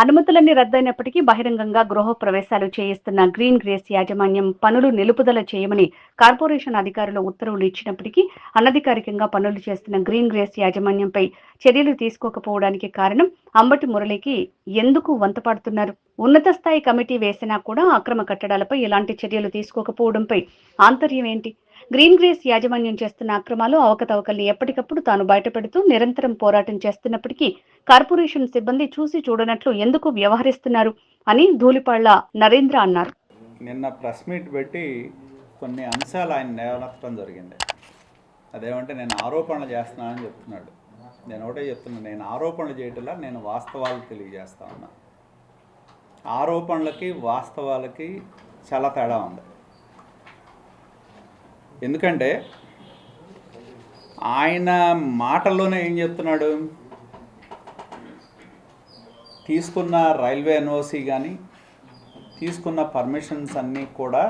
అనుమతులన్నీ రద్దయినప్పటికీ బహిరంగంగా గృహప్రవేశాలు చేయిస్తున్న green grace యాజమాన్యం పనులు నిలుపుదల చేయమని కార్పొరేషన్ అధికారులు ఉత్తర్వులు ఇచ్చినప్పటికీ అనధికారికంగా పనులు చేస్తున్న గ్రీన్ గ్రేస్ యాజమాన్యంపై చర్యలు తీసుకోకపోవడానికి కారణం అంబటి మురళికి ఎందుకు వంతపాడుతున్నారు? ఉన్నత స్థాయి కమిటీ వేసినా కూడా అక్రమ కట్టడాలపై ఎలాంటి చర్యలు తీసుకోకపోవడంపై ఆంతర్యం ఏంటి? గ్రీన్ గ్రేస్ యాజమాన్యం చేస్తున్న అక్రమాలు, అవకతవకల్ని ఎప్పటికప్పుడు తాను బయటపెడుతూ నిరంతరం పోరాటం చేస్తున్నప్పటికీ కార్పొరేషన్ సిబ్బంది చూసి చూడనట్లు ఎందుకు వ్యవహరిస్తున్నారు అని ధూళిపాళ్ల నరేంద్ర అన్నారు. నిన్న ప్రెస్ మీట్ పెట్టి కొన్ని అంశాలు ఆయన లేవనెత్తడం జరిగింది. అదేమంటే నేను ఆరోపణలు చేస్తున్నానని చెప్తున్నాడు. నేను ఒకటే చెప్తున్నాను, నేను ఆరోపణలు చేయటంలా నేను వాస్తవాలు తెలియజేస్తా ఉన్నా. ఆరోపణలకి వాస్తవాలకి చాలా తేడా ఉంది. ఎందుకంటే ఆయన మాటల్లోనే ఏం చెప్తున్నాడు, తీసుకున్న రైల్వే ఎన్ఓసి కానీ తీసుకున్న పర్మిషన్స్ అన్నీ కూడా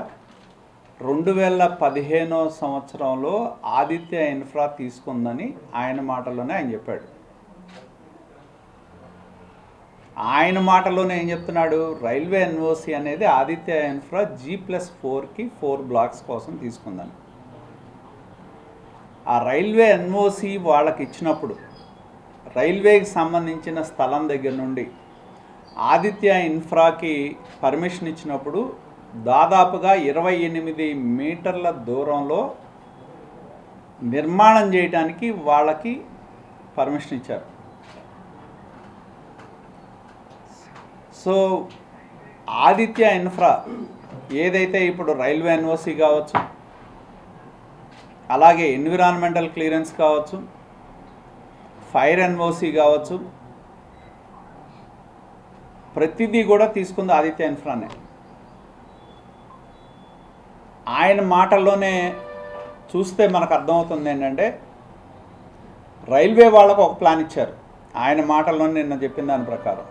2015 సంవత్సరంలో ఆదిత్య ఇన్ఫ్రా తీసుకుందని ఆయన మాటల్లోనే ఆయన చెప్పాడు. ఆయన మాటల్లోనే ఏం చెప్తున్నాడు, రైల్వే ఎన్ఓసి అనేది ఆదిత్య ఇన్ఫ్రా G+4కి 4 బ్లాక్స్ కోసం తీసుకుందని. ఆ రైల్వే ఎన్ఓసి వాళ్ళకి ఇచ్చినప్పుడు రైల్వేకి సంబంధించిన స్థలం దగ్గర నుండి ఆదిత్య ఇన్ఫ్రాకి పర్మిషన్ ఇచ్చినప్పుడు దాదాపుగా 28 మీటర్ల దూరంలో నిర్మాణం చేయడానికి వాళ్ళకి పర్మిషన్ ఇచ్చారు. సో ఆదిత్య ఇన్ఫ్రా ఏదైతే ఇప్పుడు రైల్వే ఎన్ఓసి కావచ్చు, అలాగే ఎన్విరాన్మెంటల్ క్లియరెన్స్ కావచ్చు, ఫైర్ ఎన్ఓసి కావచ్చు, ప్రతిదీ కూడా తీసుకుంది ఆదిత్య ఇన్ఫ్రానే. ఆయన మాటల్లోనే చూస్తే మనకు అర్థమవుతుంది ఏంటంటే, రైల్వే వాళ్ళకు ఒక ప్లాన్ ఇచ్చారు. ఆయన మాటల్లోనే నిన్న చెప్పిన దాని ప్రకారం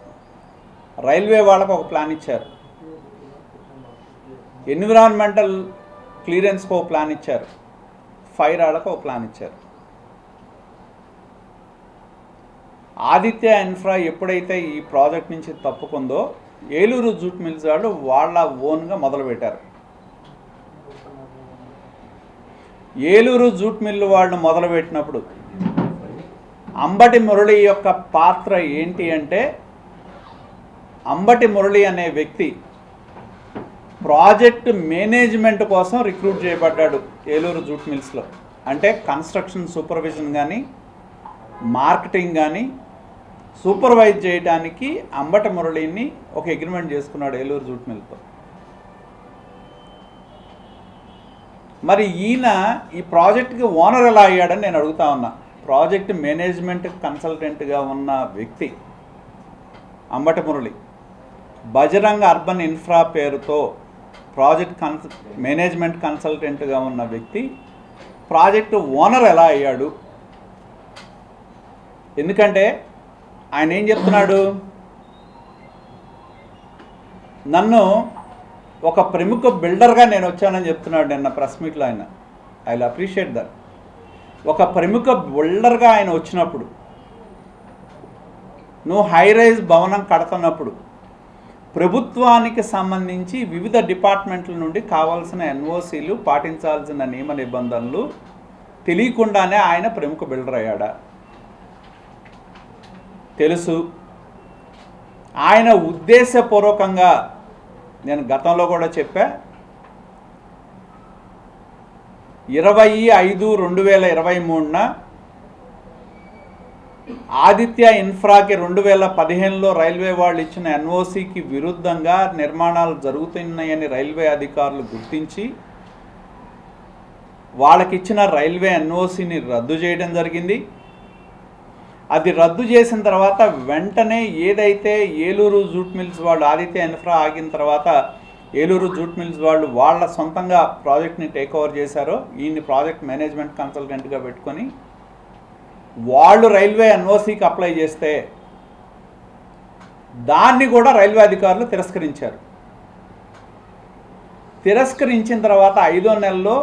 రైల్వే వాళ్ళకు ఒక ప్లాన్ ఇచ్చారు, ఎన్విరాన్మెంటల్ క్లియరెన్స్కి ఒక ప్లాన్ ఇచ్చారు, ఫైర్ వాళ్ళకు ఒక ప్లాన్ ఇచ్చారు. ఆదిత్య ఇన్ఫ్రా ఎప్పుడైతే ఈ ప్రాజెక్ట్ నుంచి తప్పుకుందో ఏలూరు జూట్ మిల్స్ వాళ్ళు వాళ్ళ ఓన్గా మొదలుపెట్టారు. ఏలూరు జూట్ మిల్లు వాళ్ళు మొదలుపెట్టినప్పుడు అంబటి మురళి యొక్క పాత్ర ఏంటి అంటే, అంబటి మురళి అనే వ్యక్తి ప్రాజెక్ట్ మేనేజ్మెంట్ కోసం రిక్రూట్ చేయబడ్డాడు ఏలూరు జూట్ మిల్స్లో. అంటే కన్స్ట్రక్షన్ సూపర్విజన్ కానీ మార్కెటింగ్ కానీ సూపర్వైజ్ చేయడానికి అంబటి మురళిని ఒక అగ్రిమెంట్ చేసుకున్నాడు ఏలూరు జూట్ మిల్తో. మరి ఈయన ఈ ప్రాజెక్ట్కి ఓనర్ ఎలా అయ్యాడని నేను అడుగుతా ఉన్నా. ప్రాజెక్ట్ మేనేజ్మెంట్ కన్సల్టెంట్గా ఉన్న వ్యక్తి అంబటి మురళి బజరంగ అర్బన్ ఇన్ఫ్రా పేరుతో ప్రాజెక్ట్ మేనేజ్మెంట్ కన్సల్టెంట్గా ఉన్న వ్యక్తి ప్రాజెక్టు ఓనర్ ఎలా అయ్యాడు? ఎందుకంటే ఆయన ఏం చెప్తున్నాడు, నన్ను ఒక ప్రముఖ బిల్డర్గా నేను వచ్చానని చెప్తున్నాడు నిన్న ప్రెస్ మీట్లో. ఆయన ఐ విల్ అప్రిషియేట్ దట్. ఒక ప్రముఖ బిల్డర్గా ఆయన వచ్చినప్పుడు, నువ్వు హై రైజ్ భవనం కడుతున్నప్పుడు ప్రభుత్వానికి సంబంధించి వివిధ డిపార్ట్మెంట్ల నుండి కావాల్సిన ఎన్ఓసీలు, పాటించాల్సిన నియమ నిబంధనలు తెలియకుండానే ఆయన ప్రముఖ బిల్డర్ అయ్యాడా? తెలుసు. ఆయన ఉద్దేశపూర్వకంగా, నేను గతంలో కూడా చెప్పా, 25/5/2023న ఆదిత్య ఇన్ఫ్రాకి 2015లో రైల్వే వాళ్ళు ఇచ్చిన ఎన్ఓసికి విరుద్ధంగా నిర్మాణాలు జరుగుతున్నాయని రైల్వే అధికారులు గుర్తించి వాళ్ళకిచ్చిన రైల్వే ఎన్ఓసిని రద్దు చేయడం జరిగింది. అది రద్దు చేసిన తర్వాత వెంటనే ఏదైతే ఏలూరు జూట్ మిల్స్ వాళ్ళు, ఆదిత్య ఇన్ఫ్రా ఆగిన తర్వాత ఏలూరు జూట్ మిల్స్ వాళ్ళు వాళ్ళ సొంతంగా ప్రాజెక్ట్ని టేక్ ఓవర్ చేశారో, ఈయన్ని ప్రాజెక్ట్ మేనేజ్మెంట్ కన్సల్టెంట్గా పెట్టుకొని వాళ్ళు రైల్వే ఎన్ఓసికి అప్లై చేస్తే దాన్ని కూడా రైల్వే అధికారులు తిరస్కరించారు. తిరస్కరించిన తర్వాత 5వ నెలలో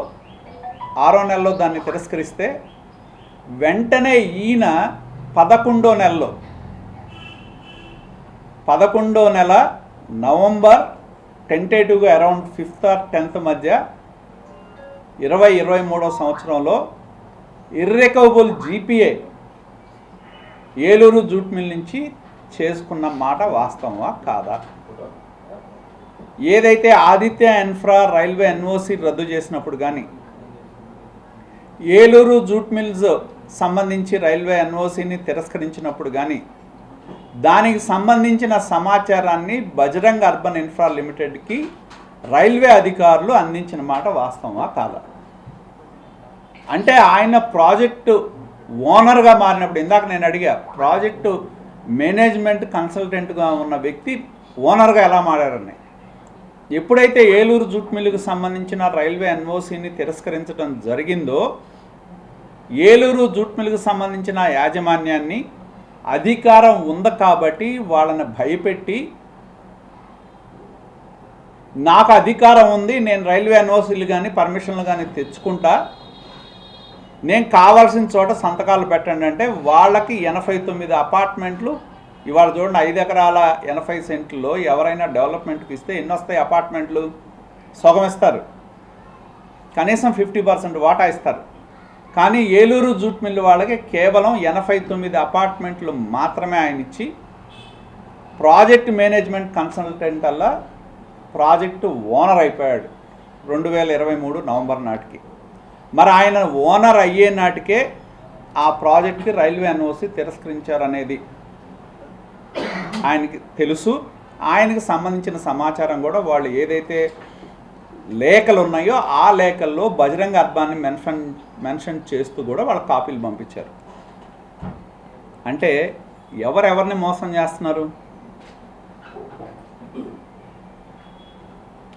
6వ నెలలో దాన్ని తిరస్కరిస్తే వెంటనే ఈయన 11వ నెలలో 11వ నెల November టెంటేటివ్గా around 5th or 10th మధ్య 2023 సంవత్సరంలో ఇర్రికవబుల్ జీపీఏ ఏలూరు జూట్ మిల్ నుంచి చేసుకున్న మాట వాస్తవమా కాదా? ఏదైతే ఆదిత్య ఇన్ఫ్రా రైల్వే ఎన్ఓసి రద్దు చేసినప్పుడు కానీ ఏలూరు జూట్ మిల్స్ సంబంధించి రైల్వే ఎన్ఓసిని తిరస్కరించినప్పుడు కానీ దానికి సంబంధించిన సమాచారాన్ని బజరంగ్ అర్బన్ ఇన్ఫ్రా లిమిటెడ్కి రైల్వే అధికారులు అందించిన మాట వాస్తవమా కాదా? అంటే ఆయన ప్రాజెక్టు ఓనర్గా మారినప్పుడు, ఇందాక నేను అడిగా, ప్రాజెక్టు మేనేజ్మెంట్ కన్సల్టెంట్గా ఉన్న వ్యక్తి ఓనర్గా ఎలా మారారని. ఎప్పుడైతే ఏలూరు జూట్ మిల్లుకు సంబంధించిన రైల్వే ఎన్ఓసిని తిరస్కరించడం జరిగిందో ఏలూరు జూట్ మిల్లుకు సంబంధించిన యాజమాన్యాన్ని అధికారం ఉంది కాబట్టి వాళ్ళని భయపెట్టి, నాకు అధికారం ఉంది, నేను రైల్వే ఎన్ఓసీలు కానీ పర్మిషన్లు కానీ తెచ్చుకుంటా, నేను కావాల్సిన చోట సంతకాలు పెట్టండి అంటే వాళ్ళకి 89 అపార్ట్మెంట్లు, ఇవాళ చూడండి 5 ఎకరాల 80 సెంట్లలో ఎవరైనా డెవలప్మెంట్కి ఇస్తే ఎన్ని వస్తాయి అపార్ట్మెంట్లు? సగం ఇస్తారు, కనీసం 50% వాటా ఇస్తారు. కానీ ఏలూరు జూట్ మిల్లు వాళ్ళకి కేవలం 89 అపార్ట్మెంట్లు మాత్రమే ఆయన ఇచ్చి ప్రాజెక్ట్ మేనేజ్మెంట్ కన్సల్టెంట్ అలా ప్రాజెక్టు ఓనర్ అయిపోయాడు 2023 నవంబర్ నాటికి. మరి ఆయన ఓనర్ అయ్యే నాటికే ఆ ప్రాజెక్ట్కి రైల్వే ఎన్ఓసి తిరస్కరించారనేది ఆయనకి తెలుసు. ఆయనకి సంబంధించిన సమాచారం కూడా వాళ్ళు ఏదైతే లేఖలు ఉన్నాయో ఆ లేఖల్లో బజరంగ్ అర్బాన్ని మెన్షన్ చేస్తూ కూడా వాళ్ళ కాపీలు పంపించారు. అంటే ఎవరెవరిని మోసం చేస్తున్నారు?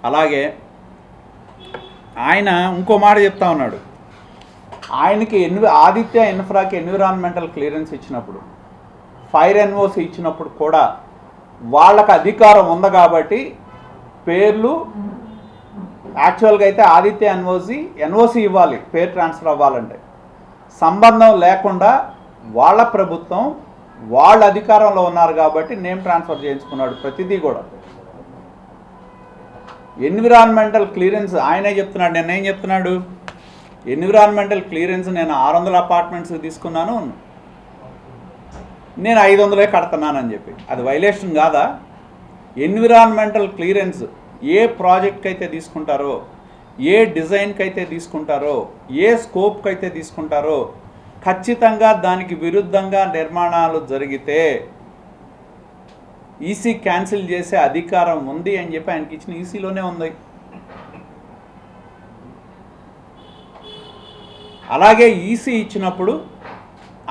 అలాగే ఆయన ఇంకో మాట చెప్తా ఉన్నాడు, ఆయనకి ఆదిత్య ఇన్ఫ్రాకి ఎన్విరాన్మెంటల్ క్లియరెన్స్ ఇచ్చినప్పుడు, ఫైర్ ఎన్ఓసి ఇచ్చినప్పుడు కూడా వాళ్ళకి అధికారం ఉంది కాబట్టి పేర్లు యాక్చువల్గా అయితే ఆదిత్య ఎన్ఓసి ఇవ్వాలి పేరు ట్రాన్స్ఫర్ అవ్వాలంటే, సంబంధం లేకుండా వాళ్ళ ప్రభుత్వం వాళ్ళ అధికారంలో ఉన్నారు కాబట్టి నేమ్ ట్రాన్స్ఫర్ చేయించుకున్నాడు ప్రతిదీ కూడా. ఎన్విరాన్మెంటల్ క్లియరెన్స్ ఆయనే చెప్తున్నాడు, నేనేం చెప్తున్నాడు, ఎన్విరాన్మెంటల్ క్లియరెన్స్ నేను 600 అపార్ట్మెంట్స్ తీసుకున్నాను, నేను 500 కడుతున్నానని చెప్పి, అది వైలేషన్ కాదా? ఎన్విరాన్మెంటల్ క్లియరెన్స్ ఏ ప్రాజెక్ట్కి అయితే తీసుకుంటారో, ఏ డిజైన్కి అయితే తీసుకుంటారో, ఏ స్కోప్కి అయితే తీసుకుంటారో ఖచ్చితంగా దానికి విరుద్ధంగా నిర్మాణాలు జరిగితే ఈసీ క్యాన్సిల్ చేసే అధికారం ఉంది అని చెప్పి ఆయనకి ఇచ్చిన ఈసీలోనే ఉంది. అలాగే ఈసీ ఇచ్చినప్పుడు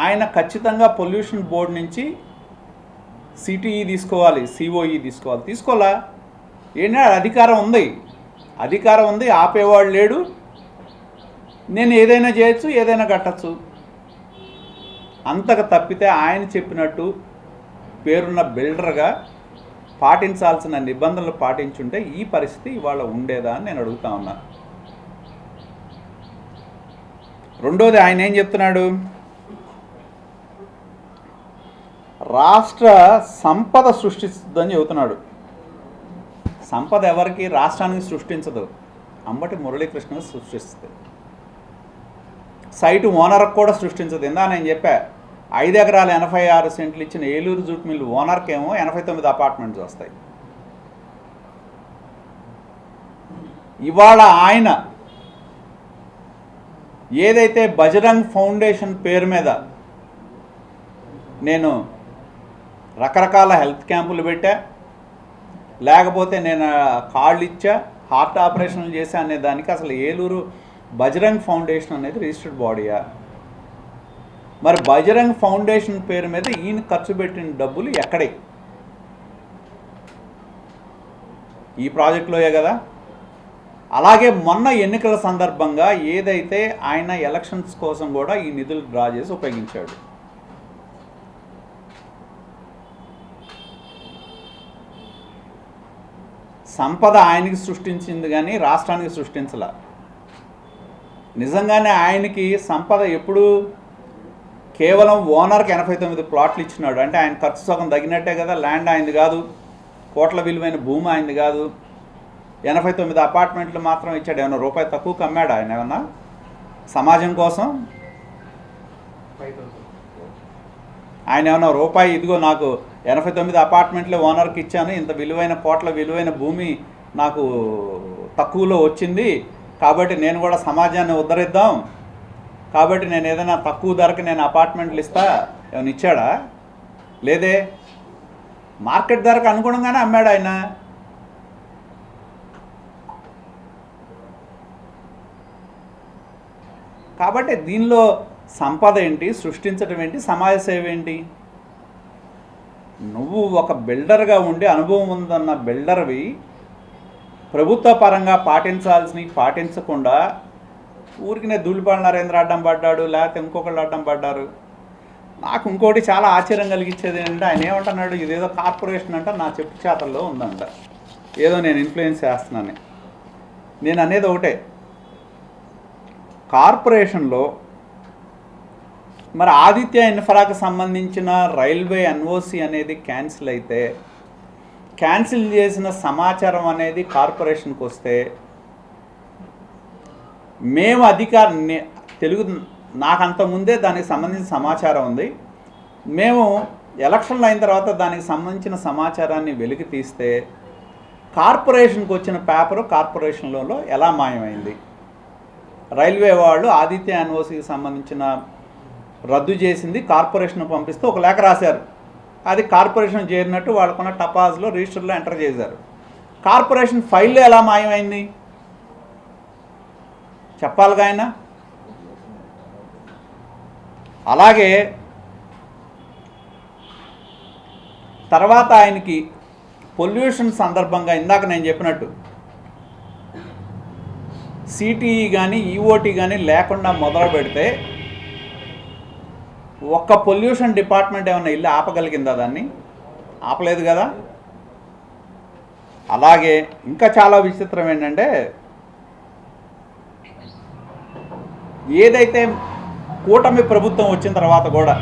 ఆయన ఖచ్చితంగా పొల్యూషన్ బోర్డు నుంచి సిటీఈ తీసుకోవాలి, సిఓఈ తీసుకోవాలి. తీసుకోవాలా? ఏంటంటే అధికారం ఉంది, ఆపేవాడు లేడు, నేను ఏదైనా చేయొచ్చు, ఏదైనా కట్టచ్చు. అంతకు తప్పితే ఆయన చెప్పినట్టు పేరున్న బిల్డర్గా పాటించాల్సిన నిబంధనలు పాటించుంటే ఈ పరిస్థితి ఇవాళ ఉండేదా అని నేను అడుగుతా ఉన్నా. రెండోది ఆయన ఏం చెప్తున్నాడు, రాష్ట్ర సంపద సృష్టిస్తుందని చెబుతున్నాడు. సంపద ఎవరికి? రాష్ట్రానికి సృష్టించదు, అంబటి మురళీకృష్ణ సృష్టిస్తుంది. సైటు ఓనర్కి కూడా సృష్టించదు. ఇందా నేను చెప్పా, 5 ఎకరాల 86 సెంట్లు ఇచ్చిన ఏలూరు జూట్ మిల్ ఓనర్కేమో 89 అపార్ట్మెంట్స్ వస్తాయి. ఇవాళ ఆయన ఏదైతే బజరంగ్ ఫౌండేషన్ పేరు మీద నేను రకరకాల హెల్త్ క్యాంపులు పెట్టా, లేకపోతే నేను కార్డులు ఇచ్చా, హార్ట్ ఆపరేషన్లు చేశా అనే దానికి అసలు ఏలూరు బజరంగ్ ఫౌండేషన్ అనేది రిజిస్టర్డ్ బాడీయా? మరి బజరంగ్ ఫౌండేషన్ పేరు మీద ఈయన ఖర్చు పెట్టిన డబ్బులు ఎక్కడే? ఈ ప్రాజెక్టులోయే కదా. అలాగే మొన్న ఎన్నికల సందర్భంగా ఏదైతే ఆయన ఎలక్షన్స్ కోసం కూడా ఈ నిధులు డ్రా చేసి ఉపయోగించాడు. సంపద ఆయనకి సృష్టించింది కానీ రాష్ట్రానికి సృష్టించలా. నిజంగానే ఆయనకి సంపద ఎప్పుడు కేవలం ఓనర్కి 89 ప్లాట్లు ఇచ్చినాడు. అంటే ఆయన ఖర్చు సగం తగినట్టే కదా. ల్యాండ్ ఆయనది కాదు, కోట్ల విలువైన భూమి ఆయనది కాదు. 89 అపార్ట్మెంట్లు మాత్రం ఇచ్చాడు. ఏమన్నా రూపాయి తక్కువకి అమ్మాడు ఆయన? ఏమన్నా సమాజం కోసం ఆయన ఏమన్నా రూపాయి, ఇదిగో నాకు 89 అపార్ట్మెంట్లే ఓనర్కి ఇచ్చాను, ఇంత విలువైన కోట్ల విలువైన భూమి నాకు తక్కువలో వచ్చింది కాబట్టి నేను కూడా సమాజాన్ని ఉద్ధరిద్దాం, కాబట్టి నేను ఏదైనా తక్కువ ధరకు నేను అపార్ట్మెంట్లు ఇస్తా ఏమైనా ఇచ్చాడా? లేదే. మార్కెట్ ధరకు అనుగుణంగానే అమ్మాడు ఆయన. కాబట్టి దీనిలో సంపద ఏంటి, సృష్టించడం ఏంటి, సమాజ సేవ ఏంటి? నువ్వు ఒక బిల్డర్గా ఉండి అనుభవం ఉందన్న బిల్డర్వి ప్రభుత్వ పరంగా పాటించాల్సినవి పాటించకుండా ఊరికినే ధూళిపాల నరేంద్ర అడ్డం పడ్డాడు, లేకపోతే ఇంకొకళ్ళు అడ్డం పడ్డారు. నాకు ఇంకోటి చాలా ఆశ్చర్యం కలిగించేది ఏంటంటే ఆయన ఏమంటున్నాడు, ఇదేదో కార్పొరేషన్ అంట నా చెప్పు చేతల్లో ఉందంట, ఏదో నేను ఇన్ఫ్లుయెన్స్ చేస్తున్నాను. నేను అనేది ఒకటే, కార్పొరేషన్లో మరి ఆదిత్య ఇన్ఫ్రాకు సంబంధించిన రైల్వే ఎన్ఓసి అనేది క్యాన్సిల్ అయితే, క్యాన్సిల్ చేసిన సమాచారం అనేది కార్పొరేషన్కి వస్తే మేము తెలుగు నాకు అంతకుముందే దానికి సంబంధించిన సమాచారం ఉంది, మేము ఎలక్షన్లు అయిన తర్వాత దానికి సంబంధించిన సమాచారాన్ని వెలికి తీస్తే కార్పొరేషన్కి వచ్చిన పేపరు కార్పొరేషన్లో ఎలా మాయమైంది? రైల్వే వాళ్ళు ఆదిత్య ఎన్ఓసికి సంబంధించిన రద్దు చేసింది కార్పొరేషన్ పంపిస్తే ఒక లేఖ రాశారు, అది కార్పొరేషన్ చేరినట్టు వాళ్ళకున్న టపాజ్లో రిజిస్టర్లో ఎంటర్ చేశారు. కార్పొరేషన్ ఫైల్లో ఎలా మాయమైంది చెప్పాలిగా ఆయన. అలాగే తర్వాత ఆయనకి పొల్యూషన్ సందర్భంగా ఇందాక నేను చెప్పినట్టు సిటీఈ కానీ ఈఓటీ కానీ లేకుండా మొదలు పెడితే ఒక్క పొల్యూషన్ డిపార్ట్మెంట్ ఏమన్నా ఇల్లు ఆపగలిగిందా? దాన్ని ఆపలేదు కదా. అలాగే ఇంకా చాలా విచిత్రం ఏంటంటే, ఏదైతే కూటమి ప్రభుత్వం వచ్చిన తర్వాత కూడా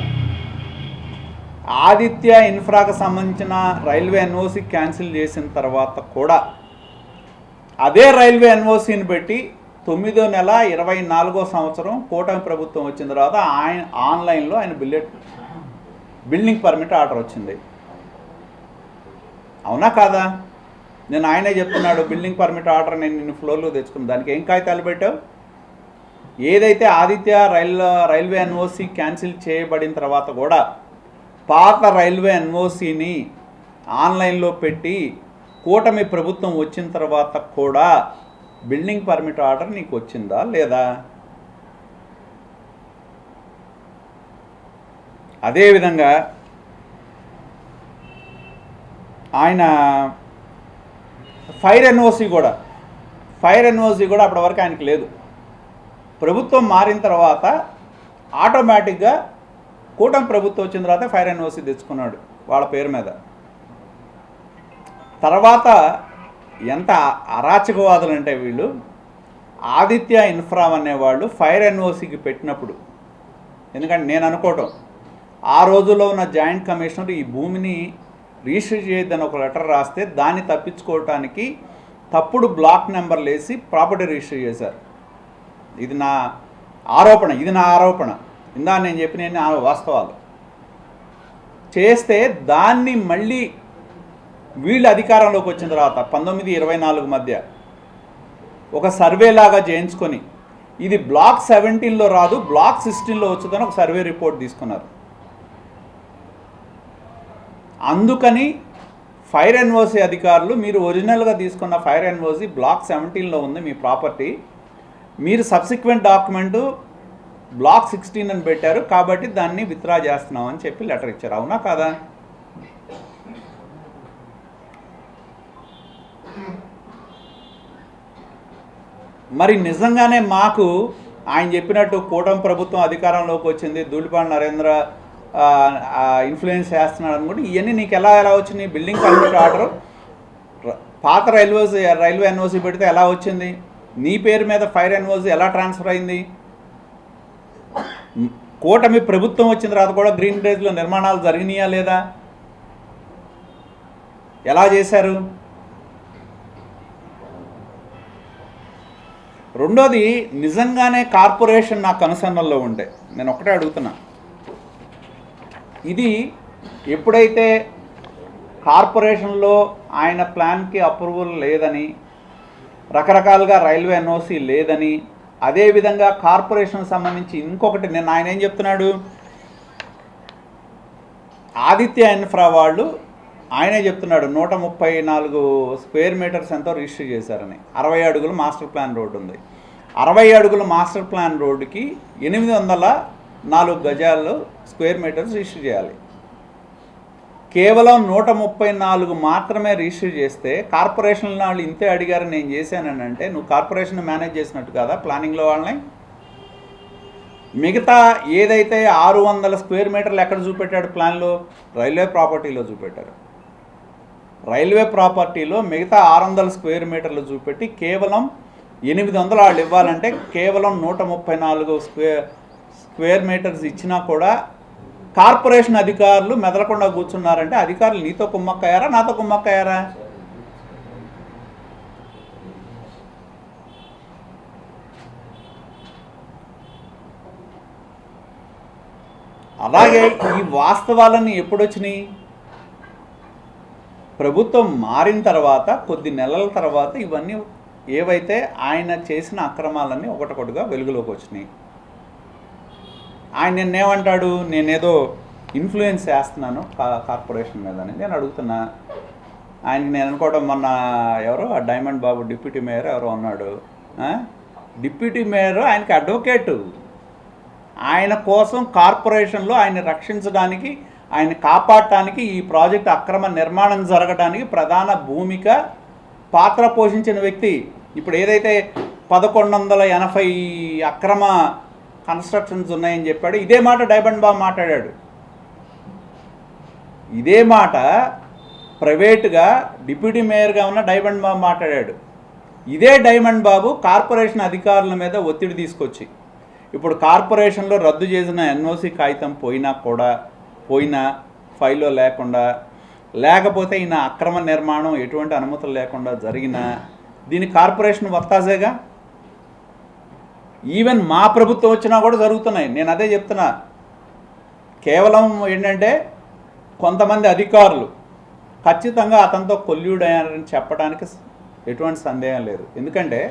ఆదిత్య ఇన్ఫ్రాకు సంబంధించిన రైల్వే ఎన్ఓసి క్యాన్సిల్ చేసిన తర్వాత కూడా అదే రైల్వే ఎన్ఓసిని పెట్టి 9వ నెల 24వ సంవత్సరం కూటమి ప్రభుత్వం వచ్చిన తర్వాత ఆయన ఆన్లైన్లో ఆయన బిల్డింగ్ పర్మిట్ ఆర్డర్ వచ్చింది. అవునా కాదా? నేను ఆయనే చెప్తున్నాడు, బిల్డింగ్ పర్మిట్ ఆర్డర్ నేను నిన్ను ఫ్లోర్లో తెచ్చుకున్నాను, దానికి ఏం కాగితాలు పెట్టావు? ఏదైతే ఆదిత్య రైల్వే ఎన్ఓసి క్యాన్సిల్ చేయబడిన తర్వాత కూడా పాత రైల్వే ఎన్ఓసిని ఆన్లైన్లో పెట్టి కూటమి ప్రభుత్వం వచ్చిన తర్వాత కూడా బిల్డింగ్ పర్మిట్ ఆర్డర్ నీకు వచ్చిందా లేదా? అదేవిధంగా ఆయన ఫైర్ ఎన్ఓసి కూడా అప్పటి వరకు ఆయనకి లేదు. ప్రభుత్వం మారిన తర్వాత ఆటోమేటిక్గా కూటమి ప్రభుత్వం వచ్చిన తర్వాత ఫైర్ ఎన్ఓసి తెచ్చుకున్నాడు వాళ్ళ పేరు మీద. తర్వాత ఎంత అరాచకవాదులు అంటే వీళ్ళు, ఆదిత్య ఇన్ఫ్రా అనేవాళ్ళు ఫైర్ ఎన్ఓసికి పెట్టినప్పుడు, ఎందుకంటే నేను అనుకోవటం ఆ రోజుల్లో ఉన్న జాయింట్ కమిషనర్ ఈ భూమిని రిజిస్టర్ చేయొద్దని ఒక లెటర్ రాస్తే దాన్ని తప్పించుకోవటానికి తప్పుడు బ్లాక్ నెంబర్లు వేసి ప్రాపర్టీ రిజిస్టర్ చేశారు. ఇది నా ఆరోపణ. ఇందా నేను చెప్పిన వాస్తవాలు చేస్తే దాన్ని మళ్ళీ వీళ్ళు అధికారంలోకి వచ్చిన తర్వాత 19-24 మధ్య ఒక సర్వే లాగా చేయించుకొని ఇది బ్లాక్ 17లో రాదు, బ్లాక్ 16లో వచ్చుదని ఒక సర్వే రిపోర్ట్ తీసుకున్నారు. అందుకని ఫైర్ ఎన్ఓసి అధికారులు, మీరు ఒరిజినల్గా తీసుకున్న ఫైర్ ఎన్ఓసి బ్లాక్ 17లో ఉంది మీ ప్రాపర్టీ, మీరు సబ్సిక్వెంట్ డాక్యుమెంటు బ్లాక్ 16 అని పెట్టారు కాబట్టి దాన్ని విత్డ్రా చేస్తున్నాం అని చెప్పి లెటర్ ఇచ్చారు. అవునా కాదా? మరి నిజంగానే మాకు ఆయన చెప్పినట్టు కూటమి ప్రభుత్వం అధికారంలోకి వచ్చింది, ధూళిపాల నరేంద్ర ఇన్ఫ్లుయెన్స్ చేస్తున్నాడు అనుకుంటే ఇవన్నీ నీకు ఎలా వచ్చినాయి? బిల్డింగ్ పర్మిట్ ఆర్డర్ పాత రైల్వే ఎన్ఓసి పెడితే ఎలా వచ్చింది? నీ పేరు మీద ఫైర్ ఎన్ఓసి ఎలా ట్రాన్స్ఫర్ అయింది? కూటమి ప్రభుత్వం వచ్చిన తర్వాత కూడా గ్రీన్ గ్రేస్లో నిర్మాణాలు జరిగినాయా లేదా? ఎలా చేశారు? రెండోది, నిజంగానే కార్పొరేషన్ నా కనుసన్నల్లో ఉంటే నేను ఒకటే అడుగుతున్నా, ఇది ఎప్పుడైతే కార్పొరేషన్లో ఆయన ప్లాన్కి అప్రూవల్ లేదని, రకరకాలుగా రైల్వే ఎన్ఓసి లేదని, అదేవిధంగా కార్పొరేషన్ సంబంధించి ఇంకొకటి నేను ఆయన ఏం చెప్తున్నాడు, ఆదిత్య ఇన్ఫ్రా వాళ్ళు ఆయనే చెప్తున్నాడు 134 స్క్వేర్ మీటర్స్ ఎంతో రిజిస్టర్ చేశారని. 60 అడుగుల మాస్టర్ ప్లాన్ రోడ్డు ఉంది. 60 అడుగుల మాస్టర్ ప్లాన్ రోడ్డుకి 804 గజాలు స్క్వేర్ మీటర్స్ రిజిస్టర్ చేయాలి. కేవలం 134 మాత్రమే రిజిస్టర్ చేస్తే కార్పొరేషన్ వాళ్ళు ఇంతే అడిగారు, నేను చేశానని అంటే నువ్వు కార్పొరేషన్ మేనేజ్ చేసినట్టు కదా ప్లానింగ్లో వాళ్ళని. మిగతా ఏదైతే 600 స్క్వేర్ మీటర్లు ఎక్కడ చూపెట్టాడు ప్లాన్లో? రైల్వే ప్రాపర్టీలో చూపెట్టారు. రైల్వే ప్రాపర్టీలో మిగతా 600 స్క్వేర్ మీటర్లు చూపెట్టి కేవలం 800 వాళ్ళు ఇవ్వాలంటే కేవలం 134 స్క్వేర్ మీటర్స్ ఇచ్చినా కూడా కార్పొరేషన్ అధికారులు మెదలకుండా కూర్చున్నారంటే అధికారులు నీతో కుమ్మక్కయ్యారా, నాతో కుమ్మక్కయ్యారా? అలాగే ఈ వాస్తవాలన్నీ ఎప్పుడొచ్చినాయి? ప్రభుత్వం మారిన తర్వాత కొద్ది నెలల తర్వాత ఇవన్నీ ఏవైతే ఆయన చేసిన అక్రమాలన్నీ ఒకటొకటిగా వెలుగులోకి వచ్చినాయి. ఆయన నిన్నేమంటాడు, నేనేదో ఇన్ఫ్లుయెన్స్ చేస్తున్నాను కార్పొరేషన్ మీద అని నేను అడుగుతున్నా. ఆయనకి నేను అనుకోవడం మొన్న ఎవరో ఆ డైమండ్ బాబు డిప్యూటీ మేయర్ ఎవరో ఉన్నాడు, డిప్యూటీ మేయర్ ఆయనకి అడ్వకేటు. ఆయన కోసం కార్పొరేషన్లో ఆయన రక్షించడానికి, ఆయన కాపాడటానికి, ఈ ప్రాజెక్ట్ అక్రమ నిర్మాణం జరగడానికి ప్రధాన భూమిక పాత్ర పోషించిన వ్యక్తి. ఇప్పుడు ఏదైతే 1180 అక్రమ కన్స్ట్రక్షన్స్ ఉన్నాయని చెప్పాడు, ఇదే మాట డైమండ్ బాబు మాట్లాడాడు. ఇదే మాట ప్రైవేటుగా డిప్యూటీ మేయర్గా ఉన్న డైమండ్ బాబు మాట్లాడాడు. ఇదే డైమండ్ బాబు కార్పొరేషన్ అధికారుల మీద ఒత్తిడి తీసుకొచ్చి ఇప్పుడు కార్పొరేషన్లో రద్దు చేసిన ఎన్ఓసి కాగితం పోయినా ఫైల్లో లేకుండా, లేకపోతే ఈయన అక్రమ నిర్మాణం ఎటువంటి అనుమతులు లేకుండా జరిగినా దీని కార్పొరేషన్ వత్తాసేగా. ఈవెన్ మా ప్రభుత్వం వచ్చినా కూడా జరుగుతున్నాయి. నేను అదే చెప్తున్నా, కేవలం ఏంటంటే కొంతమంది అధికారులు ఖచ్చితంగా అతనితో కొల్యూడ్ అయ్యారని చెప్పడానికి ఎటువంటి సందేహం లేదు. ఎందుకంటే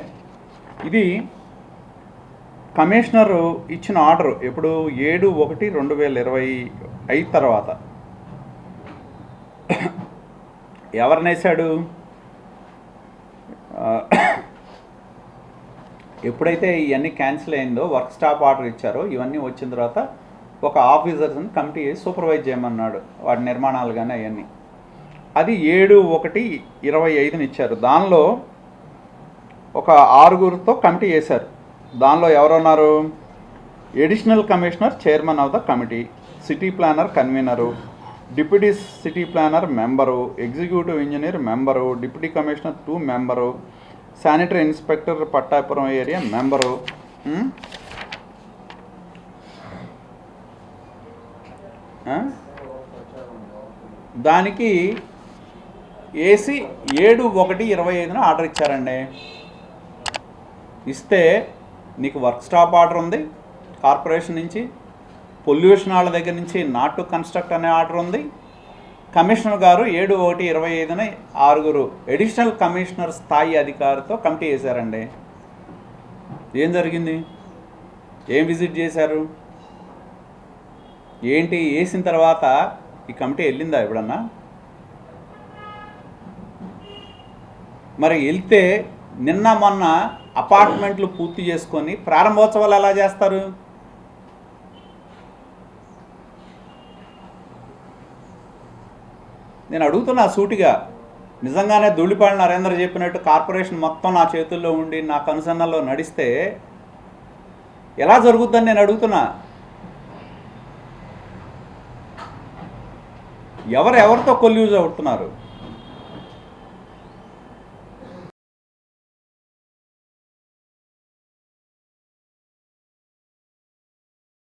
ఇది కమిషనరు ఇచ్చిన ఆర్డర్ ఎప్పుడు 7/1/2025 తర్వాత ఎవరినేసాడు, ఎప్పుడైతే ఇవన్నీ క్యాన్సిల్ అయిందో వర్క్ స్టాప్ ఆర్డర్ ఇచ్చారో ఇవన్నీ వచ్చిన తర్వాత ఒక ఆఫీసర్స్ని కమిటీ చేసి సూపర్వైజ్ చేయమన్నాడు వాటి నిర్మాణాలు కానీ అవన్నీ. అది 7/1/25 ఇచ్చారు. దానిలో ఒక 6గురితో కమిటీ చేశారు. దానిలో ఎవరున్నారు, additional commissioner chairman of the committee, city planar convener, deputy city planar member, executive engineer member, deputy commissioner 2 member, sanitary inspector Pattapuram area member. దానికి ఏసీ 7/1/25 ఆర్డర్ ఇచ్చారండి. ఇస్తే నీకు వర్క్ స్టాప్ ఆర్డర్ ఉంది కార్పొరేషన్ నుంచి, పొల్యూషన్ వాళ్ళ దగ్గర నుంచి నాట్ టు కన్స్ట్రక్ట్ అనే ఆర్డర్ ఉంది. కమిషనర్ గారు 7/1/25 6 అడిషనల్ కమిషనర్ స్థాయి అధికారితో కమిటీ చేశారండి. ఏం జరిగింది, ఏం విజిట్ చేశారు, ఏంటి వేసిన తర్వాత ఈ కమిటీ వెళ్ళిందా ఎప్పుడన్నా? మరి వెళ్తే నిన్న మొన్న అపార్ట్మెంట్లు పూర్తి చేసుకొని ప్రారంభోత్సవాలు ఎలా చేస్తారు? నేను అడుగుతున్నా సూటిగా, నిజంగానే ధూళిపాళ నరేంద్ర చెప్పినట్టు కార్పొరేషన్ మొత్తం నా చేతుల్లో ఉండి నా కనుసన్నల్లో నడిస్తే ఎలా జరుగుద్దని నేను అడుగుతున్నా. ఎవరితో కొల్యూజ్ అవుతున్నారు?